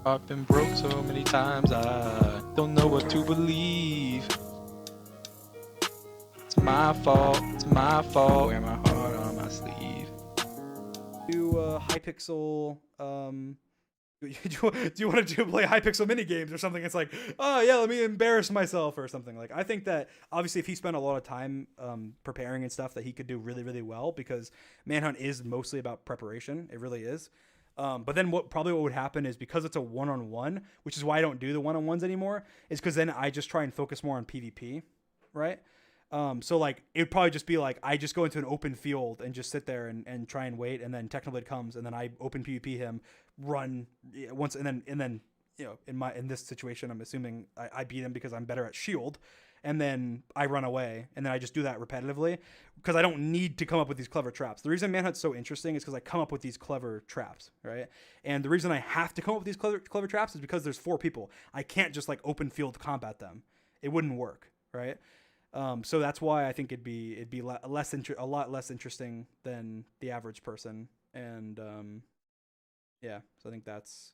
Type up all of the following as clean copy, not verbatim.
I've been broke so many times, I don't know what to believe. It's my fault, it's my fault. Wear my heart on my sleeve. Do Hypixel. Do you want to play Hypixel mini games or something? It's like, oh yeah, let me embarrass myself or something. Like I think that obviously if he spent a lot of time preparing and stuff, that he could do really really well because Manhunt is mostly about preparation. It really is. But then what would happen is because it's a one-on-one, which is why I don't do the one-on-ones anymore, is because then I just try and focus more on PvP, right? So like it'd probably just be like I just go into an open field and just sit there and try and wait, and then Technoblade comes and then I open PvP him, run once, and then in this situation I'm assuming I beat him because I'm better at shield, and then I run away, and then I just do that repetitively because I don't need to come up with these clever traps. The reason Manhunt's so interesting is because I come up with these clever traps, right? And the reason I have to come up with these clever traps is because there's 4 people. I can't just like open field combat them. It wouldn't work, right? So that's why I think it'd be a lot less interesting than the average person, and yeah. So I think that's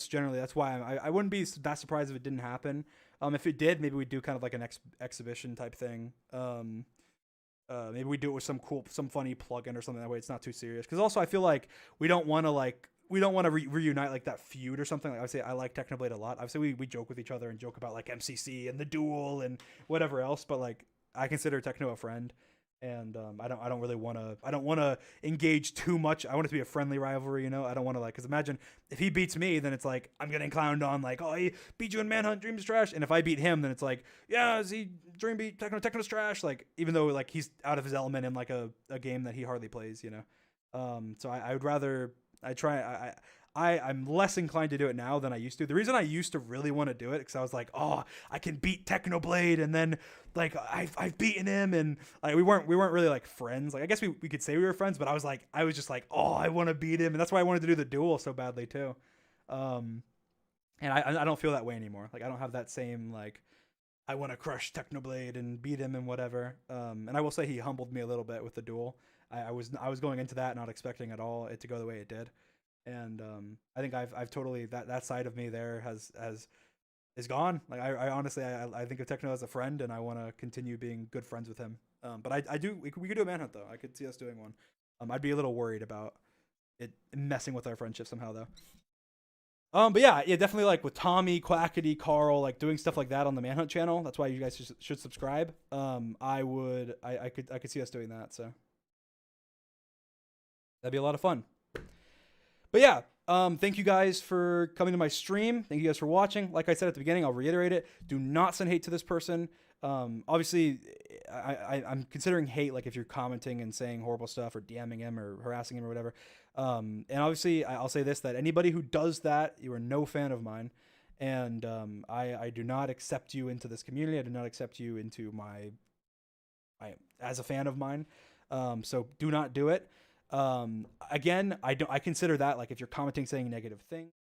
generally that's why I wouldn't be that surprised if it didn't happen. If it did, maybe we'd do kind of like an exhibition type thing. Maybe we do it with some funny plugin or something, that way it's not too serious. Because also I feel like we don't want to reunite like that feud or something. Like I would say I like Technoblade a lot. Obviously we joke with each other and joke about like MCC and the duel and whatever else. But like I consider Techno a friend, and I don't want to engage too much. I want it to be a friendly rivalry. I don't want to like, because imagine if he beats me, then it's like I'm getting clowned on like, oh, he beat you in Manhunt, Dream's trash. And if I beat him, then it's like, yeah, is he Dream beat Techno's trash? Like even though like he's out of his element in like a game that he hardly plays. So I would rather I'm less inclined to do it now than I used to. The reason I used to really want to do it because I was like, oh, I can beat Technoblade, and then like I've beaten him, and like we weren't really like friends. Like I guess we could say we were friends, but I was just like, oh, I want to beat him, and that's why I wanted to do the duel so badly too. Um, and I don't feel that way anymore. Like I don't have that same like I want to crush Technoblade and beat him and whatever. And I will say he humbled me a little bit with the duel. I was going into that not expecting at all it to go the way it did, and I think I've totally that side of me there has is gone. Like I honestly I think of Techno as a friend, and I want to continue being good friends with him. But I do we could do a manhunt though. I could see us doing one. I'd be a little worried about it messing with our friendship somehow though. But yeah, definitely like with Tommy, Quackity, Carl, like doing stuff like that on the Manhunt channel. That's why you guys should subscribe. I could see us doing that. So that'd be a lot of fun. But yeah, thank you guys for coming to my stream. Thank you guys for watching. Like I said at the beginning, I'll reiterate it. Do not send hate to this person. Obviously, I'm considering hate like if you're commenting and saying horrible stuff or DMing him or harassing him or whatever. And obviously, I'll say this, that anybody who does that, you are no fan of mine. And I do not accept you into this community. I do not accept you into as a fan of mine. So do not do it. Again, I consider that like if you're commenting saying negative things.